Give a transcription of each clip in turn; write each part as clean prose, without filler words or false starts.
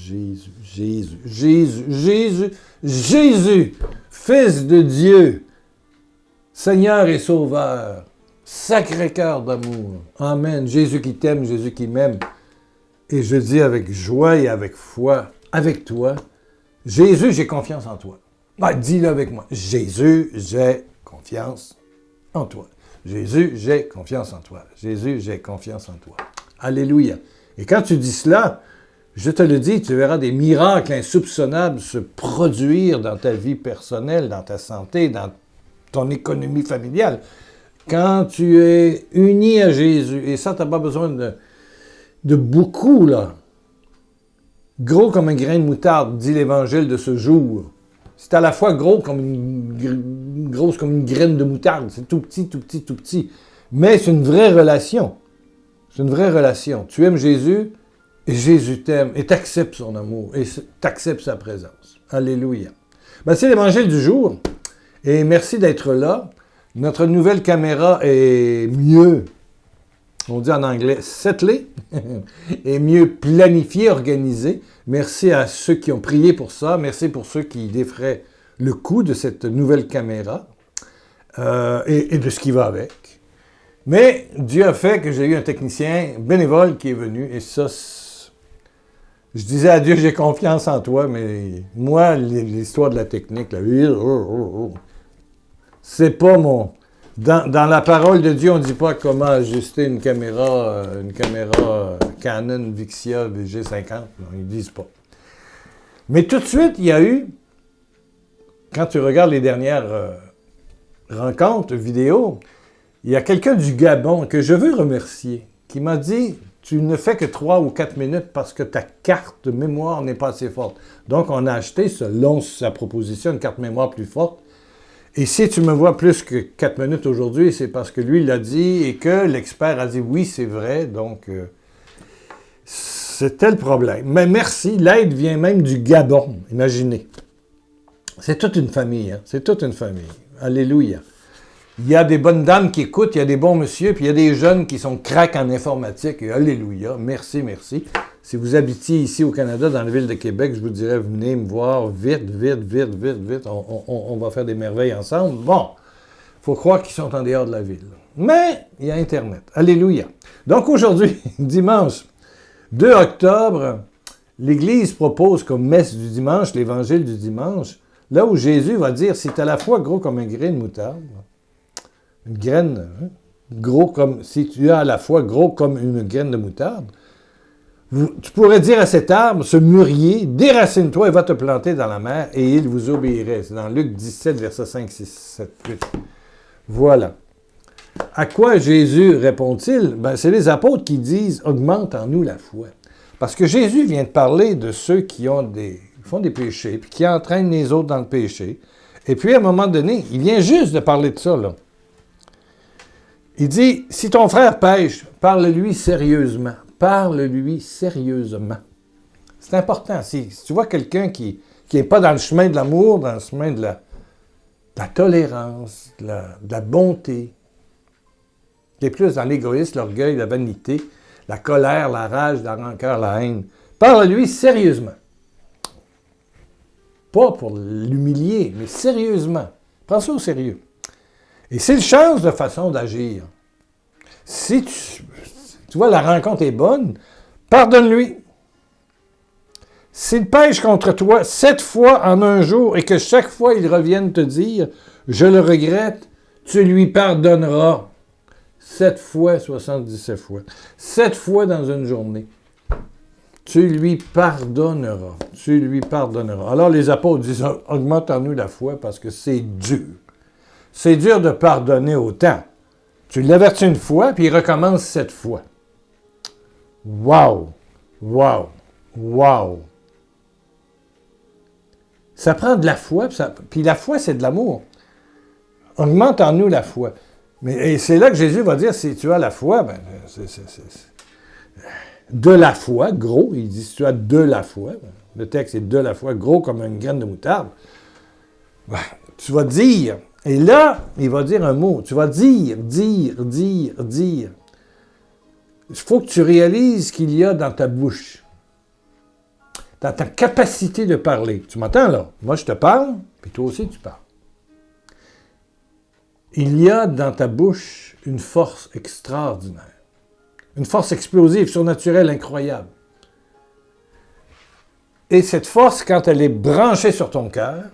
Jésus, Fils de Dieu, Seigneur et Sauveur, Sacré-Cœur d'amour. Amen. Jésus qui t'aime, Jésus qui m'aime. Et je dis avec joie et avec foi, avec toi, Jésus, j'ai confiance en toi. Ben, dis-le avec moi. Jésus, j'ai confiance en toi. Jésus, j'ai confiance en toi. Jésus, j'ai confiance en toi. Alléluia. Et quand tu dis cela, je te le dis, tu verras des miracles insoupçonnables se produire dans ta vie personnelle, dans ta santé, dans ton économie familiale. Quand tu es uni à Jésus, et ça, tu n'as pas besoin de beaucoup, là. Gros comme un grain de moutarde, dit l'Évangile de ce jour. C'est à la fois grosse comme une graine de moutarde. C'est tout petit, tout petit, tout petit. Mais c'est une vraie relation. C'est une vraie relation. Tu aimes Jésus, et Jésus t'aime, et t'acceptes son amour, et t'acceptes sa présence. Alléluia. Ben, c'est l'Évangile du jour, et merci d'être là. Notre nouvelle caméra est mieux, on dit en anglais, settlée, est mieux planifiée, organisée. Merci à ceux qui ont prié pour ça. Merci pour ceux qui défraient le coût de cette nouvelle caméra et de ce qui va avec. Mais Dieu a fait que j'ai eu un technicien bénévole qui est venu, et ça, je disais à Dieu, j'ai confiance en toi, mais moi, l'histoire de la technique, là, c'est pas mon... Dans la parole de Dieu, on ne dit pas comment ajuster une caméra Canon Vixia VG50. Non, ils ne disent pas. Mais tout de suite, il y a eu, quand tu regardes les dernières rencontres vidéo, il y a quelqu'un du Gabon que je veux remercier, qui m'a dit, tu ne fais que 3 ou 4 minutes parce que ta carte de mémoire n'est pas assez forte. Donc, on a acheté, selon sa proposition, une carte mémoire plus forte. Et si tu me vois plus que 4 minutes aujourd'hui, c'est parce que lui l'a dit et que l'expert a dit oui, c'est vrai. Donc, c'était le problème. Mais merci, l'aide vient même du Gabon, imaginez. C'est toute une famille, hein? C'est toute une famille. Alléluia. Il y a des bonnes dames qui écoutent, il y a des bons messieurs, puis il y a des jeunes qui sont cracks en informatique. Et alléluia, merci, merci. Si vous habitiez ici au Canada, dans la ville de Québec, je vous dirais, venez me voir vite, vite, vite, vite, vite. On va faire des merveilles ensemble. Bon, il faut croire qu'ils sont en dehors de la ville. Mais il y a Internet. Alléluia. Donc aujourd'hui, dimanche 2 octobre, l'Église propose comme messe du dimanche, l'Évangile du dimanche, là où Jésus va dire, c'est à la fois gros comme un grain de moutarde, une graine, hein, gros comme, si tu as à la fois gros comme une graine de moutarde, tu pourrais dire à cet arbre, ce mûrier, déracine-toi et va te planter dans la mer, et il vous obéirait. C'est dans Luc 17, versets 5, 6, 7, 8. Voilà. À quoi Jésus répond-il? Ben, c'est les apôtres qui disent, augmente en nous la foi. Parce que Jésus vient de parler de ceux qui font des péchés, puis qui entraînent les autres dans le péché. Et puis, à un moment donné, il vient juste de parler de ça, là. Il dit, si ton frère pêche, parle-lui sérieusement. Parle-lui sérieusement. C'est important. Si tu vois quelqu'un qui n'est pas dans le chemin de l'amour, dans le chemin de la tolérance, de la bonté, qui est plus dans l'égoïsme, l'orgueil, la vanité, la colère, la rage, la rancœur, la haine, parle-lui sérieusement. Pas pour l'humilier, mais sérieusement. Prends ça au sérieux. Et s'il change de façon d'agir, si tu vois, la rencontre est bonne, pardonne-lui. S'il pêche contre toi 7 fois en un jour et que chaque fois il revienne te dire « Je le regrette », tu lui pardonneras 7 fois, 77 fois. 7 fois dans une journée. Tu lui pardonneras. Tu lui pardonneras. Alors les apôtres disent « Augmente en nous la foi parce que c'est dur. » C'est dur de pardonner autant. Tu l'avertis une fois, puis il recommence 7 fois. Wow! Wow! Wow! Ça prend de la foi, puis la foi, c'est de l'amour. Augmente en nous la foi. Et c'est là que Jésus va dire, si tu as la foi, ben, de la foi, gros, il dit, si tu as de la foi, le texte est de la foi, gros comme une graine de moutarde, ben, tu vas dire, et là, il va dire un mot, tu vas dire. Il faut que tu réalises ce qu'il y a dans ta bouche. dans ta capacité de parler. Tu m'entends là? Moi, je te parle, puis toi aussi, tu parles. Il y a dans ta bouche une force extraordinaire. Une force explosive, surnaturelle, incroyable. Et cette force, quand elle est branchée sur ton cœur,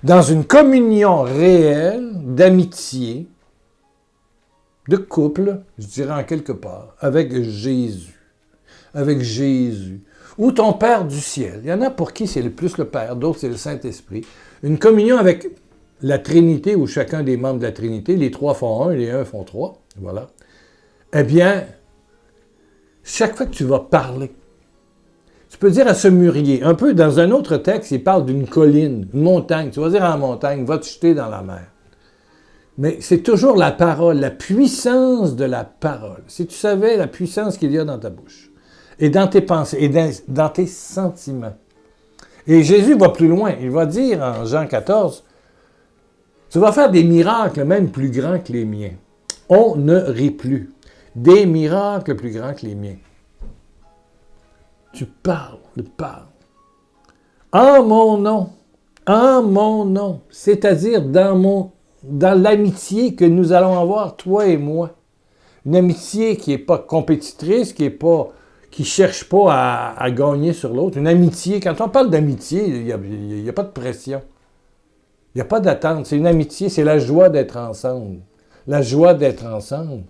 dans une communion réelle d'amitié, de couple, je dirais en quelque part, avec Jésus. Avec Jésus. Ou ton Père du ciel. Il y en a pour qui c'est le plus le Père, d'autres c'est le Saint-Esprit. Une communion avec la Trinité, ou chacun des membres de la Trinité, les trois font un, les un font trois, voilà. Eh bien, chaque fois que tu vas parler, tu peux dire à ce mûrier, un peu dans un autre texte, il parle d'une colline, une montagne. Tu vas dire à la montagne, va te jeter dans la mer. Mais c'est toujours la parole, la puissance de la parole. Si tu savais la puissance qu'il y a dans ta bouche, et dans tes pensées, et dans tes sentiments. Et Jésus va plus loin. Il va dire en Jean 14, tu vas faire des miracles même plus grands que les miens. On ne rit plus. Des miracles plus grands que les miens. Tu parles. En mon nom, c'est-à-dire dans l'amitié que nous allons avoir, toi et moi. Une amitié qui n'est pas compétitrice, qui ne cherche pas à gagner sur l'autre. Une amitié, quand on parle d'amitié, il n'y a pas de pression. Il n'y a pas d'attente. C'est une amitié, c'est la joie d'être ensemble. La joie d'être ensemble.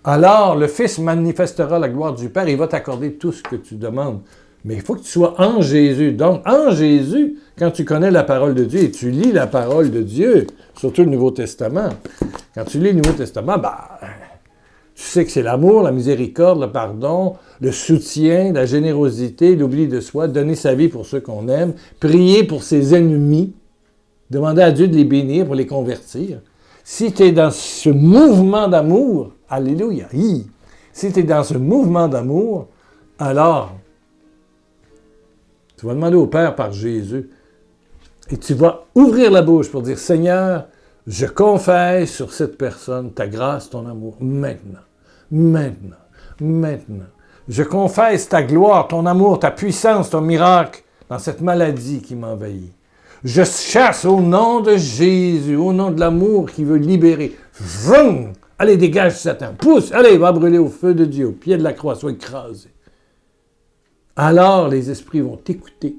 Alors, le Fils manifestera la gloire du Père, il va t'accorder tout ce que tu demandes. Mais il faut que tu sois en Jésus. Donc, en Jésus, quand tu connais la parole de Dieu et tu lis la parole de Dieu, surtout le Nouveau Testament, quand tu lis le Nouveau Testament, tu sais que c'est l'amour, la miséricorde, le pardon, le soutien, la générosité, l'oubli de soi, donner sa vie pour ceux qu'on aime, prier pour ses ennemis, demander à Dieu de les bénir pour les convertir. Si tu es dans ce mouvement d'amour, alléluia, si tu es dans ce mouvement d'amour, alors tu vas demander au Père par Jésus et tu vas ouvrir la bouche pour dire, Seigneur, je confesse sur cette personne ta grâce, ton amour, maintenant. Je confesse ta gloire, ton amour, ta puissance, ton miracle dans cette maladie qui m'envahit. Je chasse au nom de Jésus, au nom de l'amour qui veut libérer. Vroom! Allez, dégage Satan. Pousse! Allez, va brûler au feu de Dieu, au pied de la croix, sois écrasé. Alors, les esprits vont t'écouter.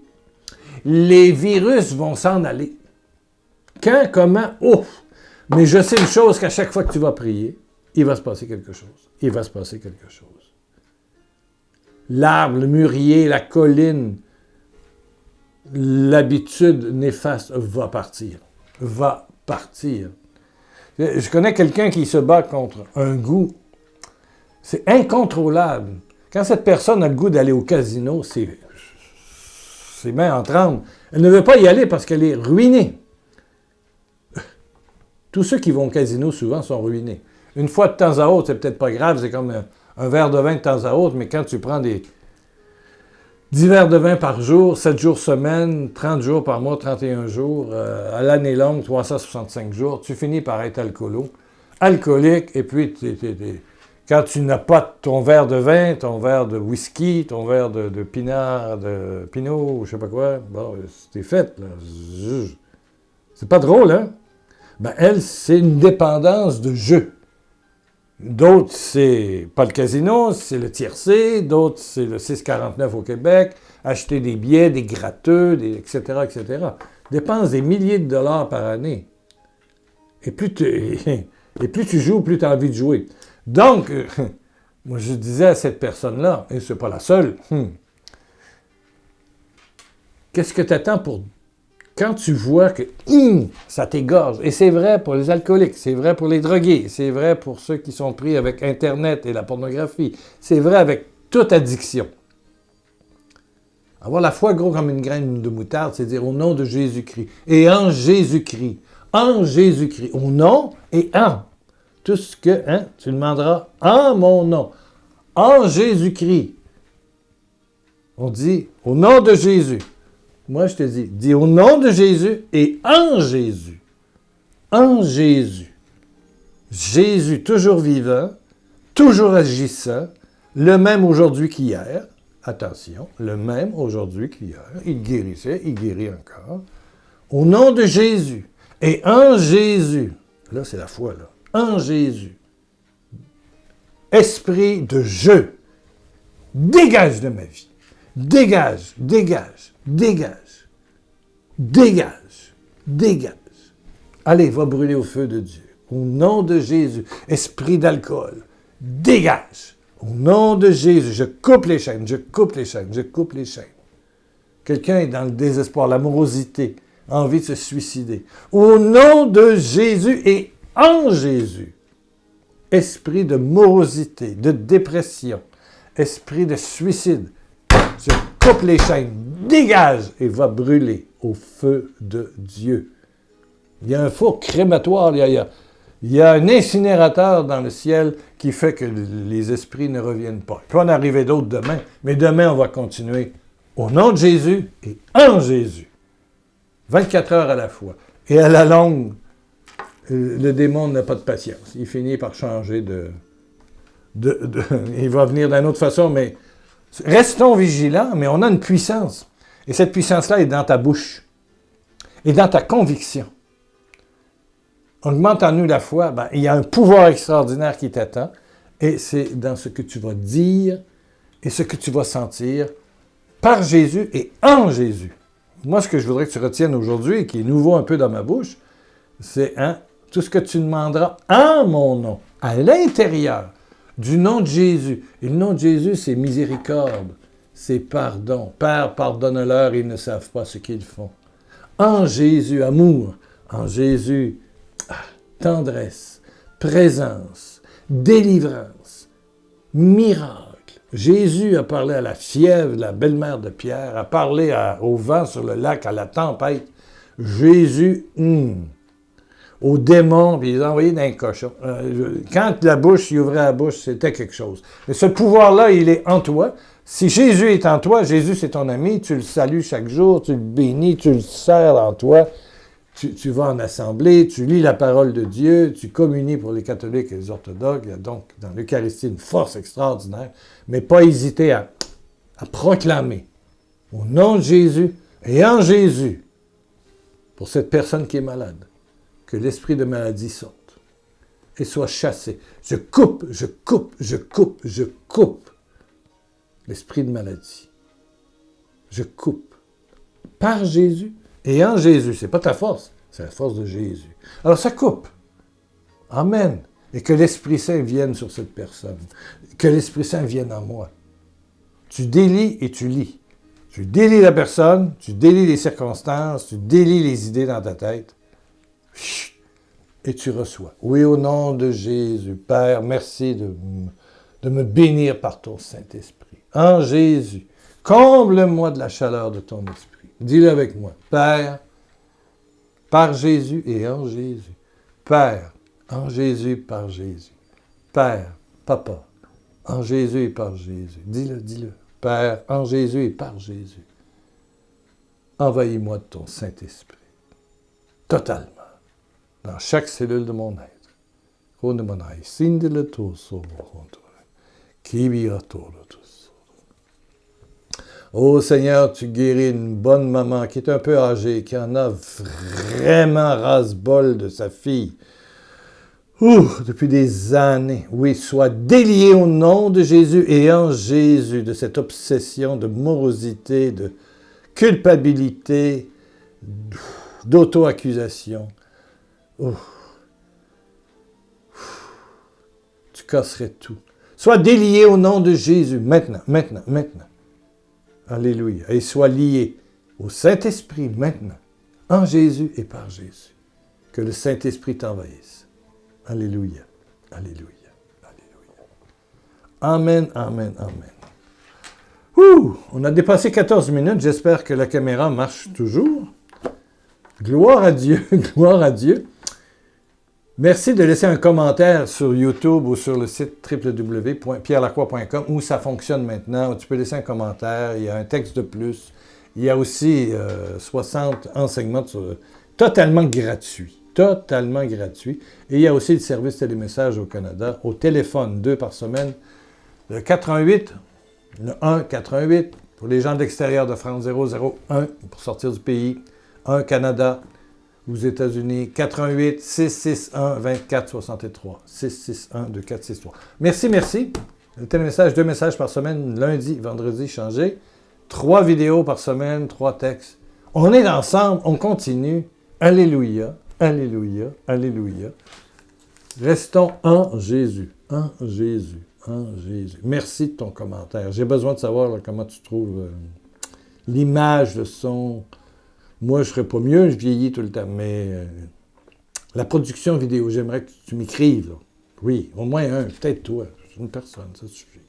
Les virus vont s'en aller. Quand, comment? Ouf! Mais je sais une chose, qu'à chaque fois que tu vas prier, il va se passer quelque chose. L'arbre, le mûrier, la colline, l'habitude néfaste va partir. Je connais quelqu'un qui se bat contre un goût. C'est incontrôlable. Quand cette personne a le goût d'aller au casino, c'est mains en tremble. Elle ne veut pas y aller parce qu'elle est ruinée. Tous ceux qui vont au casino souvent sont ruinés. Une fois de temps à autre, c'est peut-être pas grave, c'est comme un verre de vin de temps à autre, mais quand tu prends 10 verres de vin par jour, 7 jours semaine, 30 jours par mois, 31 jours, à l'année longue, 365 jours, tu finis par être alcoolique, et puis quand tu n'as pas ton verre de vin, ton verre de whisky, ton verre de pinot, ou je sais pas quoi, bon, c'est fait, là. C'est pas drôle, hein? Elle, c'est une dépendance de jeu. D'autres, c'est pas le casino, c'est le tiercé. D'autres, c'est le 6,49 au Québec. Acheter des billets, des gratteux, etc., etc. Dépense des milliers de dollars par année. Et plus tu joues, plus tu as envie de jouer. Donc, moi, je disais à cette personne-là, et c'est pas la seule, qu'est-ce que tu attends pour... Quand tu vois que ça t'égorge, et c'est vrai pour les alcooliques, c'est vrai pour les drogués, c'est vrai pour ceux qui sont pris avec Internet et la pornographie, c'est vrai avec toute addiction. Avoir la foi gros comme une graine de moutarde, c'est dire au nom de Jésus-Christ, et en Jésus-Christ, au nom et en. Tout ce que tu demanderas en mon nom, en Jésus-Christ. On dit au nom de Jésus. Moi, je te dis au nom de Jésus et en Jésus. En Jésus. Jésus, toujours vivant, toujours agissant, le même aujourd'hui qu'hier, attention, le même aujourd'hui qu'hier, il guérissait, il guérit encore, au nom de Jésus et en Jésus, là c'est la foi, là, en Jésus, esprit de jeu, dégage de ma vie, dégage, dégage, dégage, dégage, dégage. Allez, va brûler au feu de Dieu, au nom de Jésus, esprit d'alcool, dégage. Au nom de Jésus, je coupe les chaînes, je coupe les chaînes, je coupe les chaînes. Quelqu'un est dans le désespoir, l'amorosité, envie de se suicider. Au nom de Jésus et en Jésus, esprit de morosité, de dépression, esprit de suicide, je coupe les chaînes, dégage et va brûler au feu de Dieu. Il y a un four crématoire, il y a un incinérateur dans le ciel qui fait que les esprits ne reviennent pas. Il peut en arriver d'autres demain, mais demain, on va continuer au nom de Jésus et en Jésus. 24 heures à la fois. Et à la longue, le démon n'a pas de patience. Il finit par changer il va venir d'une autre façon, mais restons vigilants, mais on a une puissance. Et cette puissance-là est dans ta bouche et dans ta conviction. Augmente en nous la foi, il y a un pouvoir extraordinaire qui t'attend, et c'est dans ce que tu vas dire et ce que tu vas sentir par Jésus et en Jésus. Moi, ce que je voudrais que tu retiennes aujourd'hui, et qui est nouveau un peu dans ma bouche, c'est tout ce que tu demanderas en mon nom, à l'intérieur du nom de Jésus. Et le nom de Jésus, c'est miséricorde, c'est pardon. Père, pardonne-leur, ils ne savent pas ce qu'ils font. En Jésus, amour. En Jésus, tendresse, présence, délivrance, miracle. Jésus a parlé à la fièvre, la belle-mère de Pierre, a parlé au vent sur le lac, à la tempête. Jésus, aux démons, puis il les a envoyés dans un cochon. Quand la bouche, il ouvrait la bouche, c'était quelque chose. Mais ce pouvoir-là, il est en toi. Si Jésus est en toi, Jésus c'est ton ami, tu le salues chaque jour, tu le bénis, tu le sers en toi. Tu vas en assemblée, tu lis la parole de Dieu, tu communies pour les catholiques et les orthodoxes. Il y a donc dans l'Eucharistie une force extraordinaire, mais pas hésiter à proclamer au nom de Jésus et en Jésus, pour cette personne qui est malade, que l'esprit de maladie sorte et soit chassé. Je coupe, je coupe, je coupe, je coupe l'esprit de maladie. Je coupe par Jésus. Et en Jésus, c'est pas ta force, c'est la force de Jésus. Alors ça coupe. Amen. Et que l'Esprit Saint vienne sur cette personne. Que l'Esprit Saint vienne en moi. Tu délies et tu lis. Tu délies la personne, tu délies les circonstances, tu délies les idées dans ta tête. Et tu reçois. Oui, au nom de Jésus. Père, merci de me bénir par ton Saint-Esprit. En Jésus, comble-moi de la chaleur de ton esprit. Dis-le avec moi. Père, par Jésus et en Jésus. Père, en Jésus, par Jésus. Père, Papa, en Jésus et par Jésus. Dis-le, dis-le. Père, en Jésus et par Jésus. Envahis-moi de ton Saint-Esprit. Totalement. Dans chaque cellule de mon être. Oh Seigneur, tu guéris une bonne maman qui est un peu âgée, qui en a vraiment ras-bol de sa fille. Depuis des années. Oui, sois délié au nom de Jésus et en Jésus de cette obsession de morosité, de culpabilité, d'auto-accusation. Tu casserais tout. Sois délié au nom de Jésus, maintenant, maintenant, maintenant. Alléluia. Et sois lié au Saint-Esprit maintenant, en Jésus et par Jésus. Que le Saint-Esprit t'envahisse. Alléluia. Alléluia. Alléluia. Amen, amen, amen. On a dépassé 14 minutes. J'espère que la caméra marche toujours. Gloire à Dieu, gloire à Dieu. Merci de laisser un commentaire sur YouTube ou sur le site www.pierrelacroix.com où ça fonctionne maintenant, où tu peux laisser un commentaire, il y a un texte de plus. Il y a aussi 60 enseignements totalement gratuits. Totalement gratuits. Et il y a aussi le service télémessage au Canada, au téléphone, 2 par semaine, le 88 Le 1-88 pour les gens de l'extérieur de France, 001 pour sortir du pays. 1 Canada, aux États-Unis, 88-661-2463. 661-2463. Merci, merci. Un télémessage, 2 messages par semaine, lundi, vendredi, changé. 3 vidéos par semaine, 3 textes. On est ensemble, on continue. Alléluia, alléluia, alléluia. Restons en Jésus, en Jésus, en Jésus. Merci de ton commentaire. J'ai besoin de savoir là, comment tu trouves l'image, le son. Moi, je ne serais pas mieux, je vieillis tout le temps, mais la production vidéo, j'aimerais que tu m'écrives. Là. Oui, au moins un, peut-être toi, une personne, ça suffit.